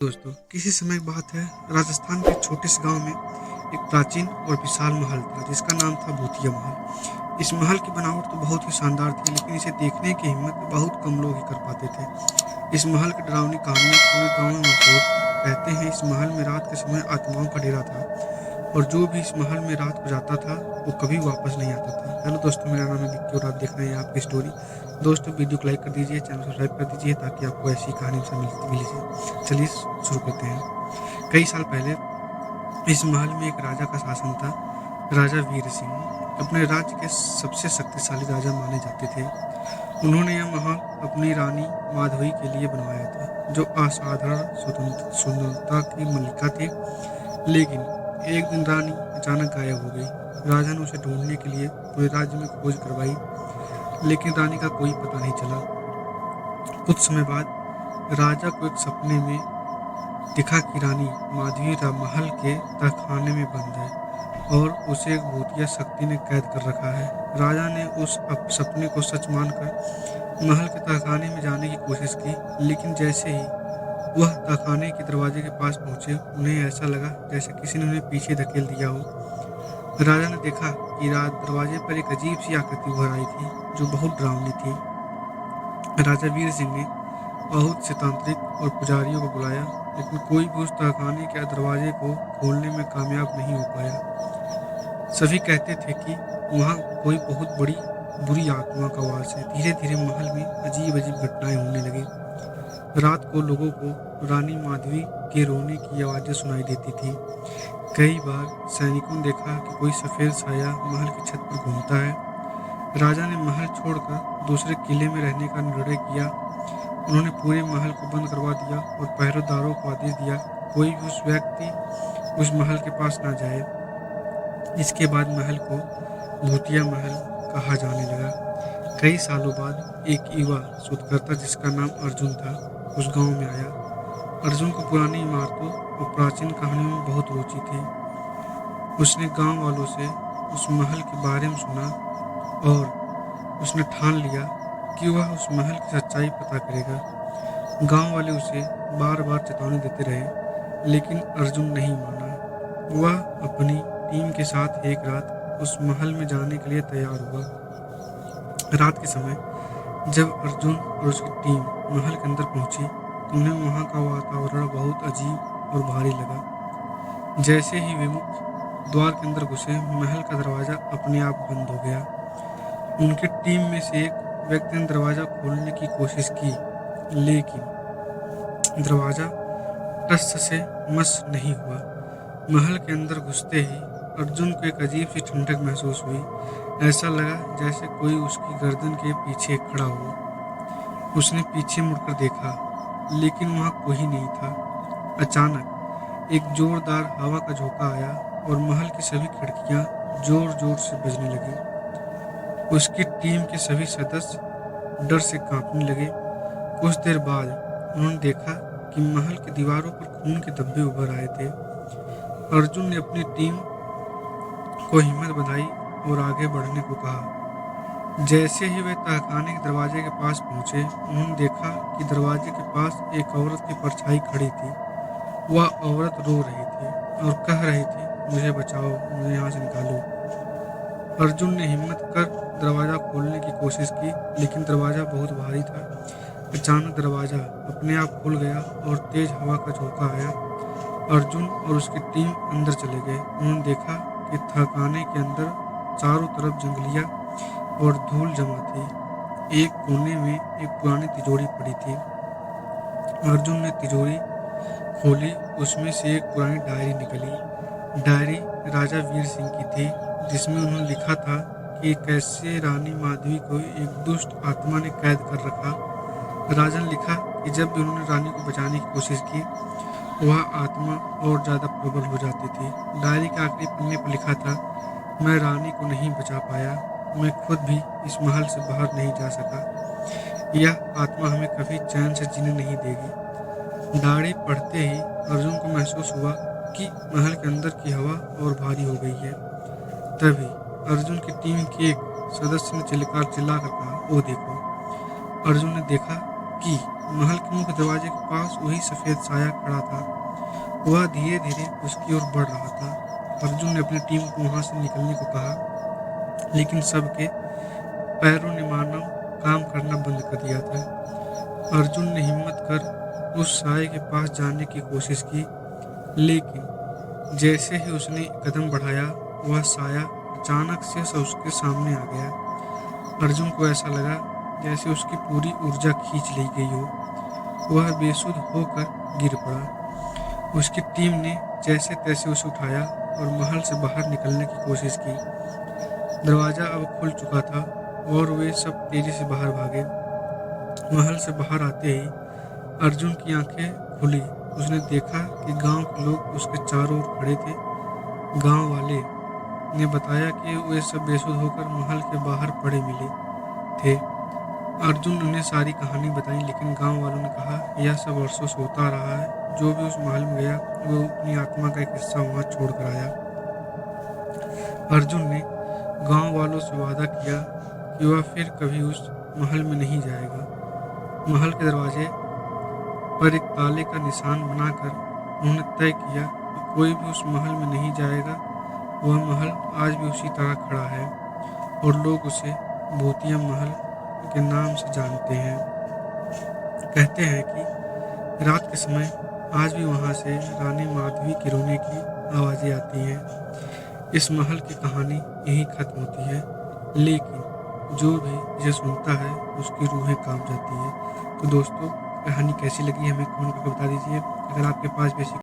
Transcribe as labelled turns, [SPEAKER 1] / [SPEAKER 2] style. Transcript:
[SPEAKER 1] दोस्तों, किसी समय की बात है। राजस्थान के छोटे से गांव में एक प्राचीन और विशाल महल था जिसका नाम था भूतिया महल। इस महल की बनावट तो बहुत ही शानदार थी, लेकिन इसे देखने की हिम्मत बहुत कम लोग ही कर पाते थे। इस महल की डरावनी कहानियां पूरे गांव में मशहूर थी। कहते हैं इस महल में रात के समय आत्माओं का डेरा था, और जो भी इस महल में रात को जाता था वो कभी वापस नहीं आता था। हेलो दोस्तों, मेरा नाम है विक्की और आप देख रहे हैं आपकी स्टोरी। दोस्तों, वीडियो को लाइक कर दीजिए, चैनल सब्सक्राइब कर दीजिए ताकि आपको ऐसी कहानी से मिली जाए। चलिए शुरू करते हैं। कई साल पहले इस महल में एक राजा का शासन था। राजा वीर सिंह अपने राज्य के सबसे शक्तिशाली राजा माने जाते थे। उन्होंने यह महल अपनी रानी माधवी के लिए बनवाया था, जो असाधारण सुंदरता की मलिका थी। लेकिन एक दिन रानी अचानक गायब हो गई। राजा ने उसे ढूंढने के लिए पूरे राज्य में खोज करवाई, लेकिन रानी का कोई पता नहीं चला। कुछ समय बाद राजा को एक सपने में दिखा कि रानी माधवी महल के तहखाने में बंद है और उसे एक भूतिया शक्ति ने कैद कर रखा है। राजा ने उस सपने को सच मानकर महल के तहखाने में जाने की कोशिश की, लेकिन जैसे ही वह तहखाने के दरवाजे के पास पहुंचे, उन्हें ऐसा लगा जैसे किसी ने उन्हें पीछे धकेल दिया हो। राजा ने देखा कि रात दरवाजे पर एक अजीब सी आकृति उभर आई थी, जो बहुत डरावनी थी। राजा वीर सिंह ने बहुत से तांत्रिक और पुजारियों को बुलाया, लेकिन कोई भी उस तहखाने के दरवाजे को खोलने में कामयाब नहीं हो पाया। सभी कहते थे कि वहाँ कोई बहुत बड़ी बुरी आत्मा का वास है। धीरे धीरे महल में अजीब अजीब घटनाएं होने लगी। रात को लोगों को रानी माधवी के रोने की आवाज़ें सुनाई देती थी। कई बार सैनिकों ने देखा कि कोई सफ़ेद साया महल की छत पर घूमता है। राजा ने महल छोड़कर दूसरे किले में रहने का निर्णय किया। उन्होंने पूरे महल को बंद करवा दिया और पहरेदारों को आदेश दिया कोई भी उस महल के पास ना जाए। इसके बाद महल को भूतिया महल कहा जाने लगा। कई सालों बाद एक युवा शोधकर्ता जिसका नाम अर्जुन था, उस गांव में आया। अर्जुन को पुरानी इमारतों और प्राचीन कहानियों में बहुत रुचि थी। उसने गांव वालों से उस महल के बारे में सुना और उसने ठान लिया कि वह उस महल की सच्चाई पता करेगा। गांव वाले उसे बार बार चेतावनी देते रहे, लेकिन अर्जुन नहीं माना। वह अपनी टीम के साथ एक रात उस महल में जाने के लिए तैयार हुआ। रात के समय जब अर्जुन और उसकी टीम महल के अंदर पहुंची, तो उन्हें वहां का वातावरण बहुत अजीब और भारी लगा। जैसे ही वे मुख्य द्वार के अंदर घुसे, महल का दरवाजा अपने आप बंद हो गया। उनकी टीम में से एक व्यक्ति ने दरवाजा खोलने की कोशिश की, लेकिन दरवाजा टस से मस नहीं हुआ। महल के अंदर घुसते ही अर्जुन को एक अजीब सी ठंडक महसूस हुई। ऐसा लगा जैसे कोई उसकी गर्दन के पीछे खड़ा हो। उसने पीछे मुड़कर देखा, लेकिन वहां कोई नहीं था। अचानक एक जोरदार हवा का झोंका आया और महल की सभी खिड़कियां जोर जोर से बजने लगी। उसकी टीम के सभी सदस्य डर से कांपने लगे। कुछ देर बाद उन्होंने देखा कि महल की दीवारों पर खून के धब्बे उभर आए थे। अर्जुन ने अपनी टीम को हिम्मत बंधाई और आगे बढ़ने को कहा। जैसे ही वे तहखाने के दरवाजे के पास पहुंचे, उन्होंने देखा कि दरवाजे के पास एक औरत की परछाई खड़ी थी। वह औरत रो रही थी और कह रही थी, मुझे बचाओ, मुझे यहाँ से निकालो। अर्जुन ने हिम्मत कर दरवाज़ा खोलने की कोशिश की, लेकिन दरवाज़ा बहुत भारी था। अचानक दरवाज़ा अपने आप खुल गया और तेज हवा का झोंका आया। अर्जुन और उसकी टीम अंदर चले गए। उन्होंने देखा कि तहखाने के अंदर चारों तरफ जंगलियां और धूल जमा थी। एक कोने में एक पुरानी तिजोरी पड़ी थी। अर्जुन ने तिजोरी खोली, उसमें से एक पुरानी डायरी निकली। डायरी राजा वीर सिंह की थी, जिसमें उन्होंने लिखा था कि कैसे रानी माधवी को एक दुष्ट आत्मा ने कैद कर रखा। राजा ने लिखा कि जब भी उन्होंने रानी को बचाने की कोशिश की, वह आत्मा और ज़्यादा प्रबल हो जाती थी। डायरी के आखिरी पन्ने पर लिखा था, मैं रानी को नहीं बचा पाया, मैं खुद भी इस महल से बाहर नहीं जा सका। यह आत्मा हमें कभी चैन से जीने नहीं देगी। डायरी पढ़ते ही अर्जुन को महसूस हुआ कि महल के अंदर की हवा और भारी हो गई है। तभी अर्जुन की टीम के एक सदस्य ने चिल्लाकर कहा, ओ देखो। अर्जुन ने देखा कि महल के मुख्य दरवाजे के पास वही सफेद साया खड़ा था। वह धीरे धीरे उसकी ओर बढ़ रहा था। अर्जुन ने अपनी टीम को वहां से निकलने को कहा, लेकिन सबके पैरों ने मानो काम करना बंद कर दिया था। अर्जुन ने हिम्मत कर उस साए के पास जाने की कोशिश की, लेकिन जैसे ही उसने कदम बढ़ाया, वह साया अचानक से उसके सामने आ गया। अर्जुन को ऐसा लगा जैसे उसकी पूरी ऊर्जा खींच ली गई हो। वह बेसुध होकर गिर पड़ा। उसकी टीम ने जैसे तैसे उसे उठाया और महल से बाहर निकलने की कोशिश की। दरवाजा अब खुल चुका था और वे सब तेजी से बाहर भागे। महल से बाहर आते ही अर्जुन की आंखें खुली। उसने देखा कि गांव के लोग उसके चारों ओर खड़े थे। गांव वाले ने बताया कि वे सब बेसुध होकर महल के बाहर पड़े मिले थे। अर्जुन ने उन्हें सारी कहानी बताई, लेकिन गांव वालों ने कहा, यह सब वर्षों से होता रहा है। जो भी उस महल में गया, वो अपनी आत्मा का एक हिस्सा वहां छोड़ कर आया। अर्जुन ने गांव वालों से वादा किया कि वह फिर कभी उस महल में नहीं जाएगा। महल के दरवाजे पर एक ताले का निशान बनाकर उन्होंने तय किया कि कोई भी उस महल में नहीं जाएगा। वह महल आज भी उसी तरह खड़ा है और लोग उसे भूतिया महल के नाम से जानते हैं। कहते हैं कि रात के समय आज भी वहां से रानी माधवी के रोने की आवाजें आती हैं। इस महल की कहानी यहीं खत्म होती है, लेकिन जो भी इसे सुनता है उसकी रूहें कांप जाती है। तो दोस्तों, कहानी कैसी लगी हमें कमेंट करके बता दीजिए। अगर आपके पास भी ऐसी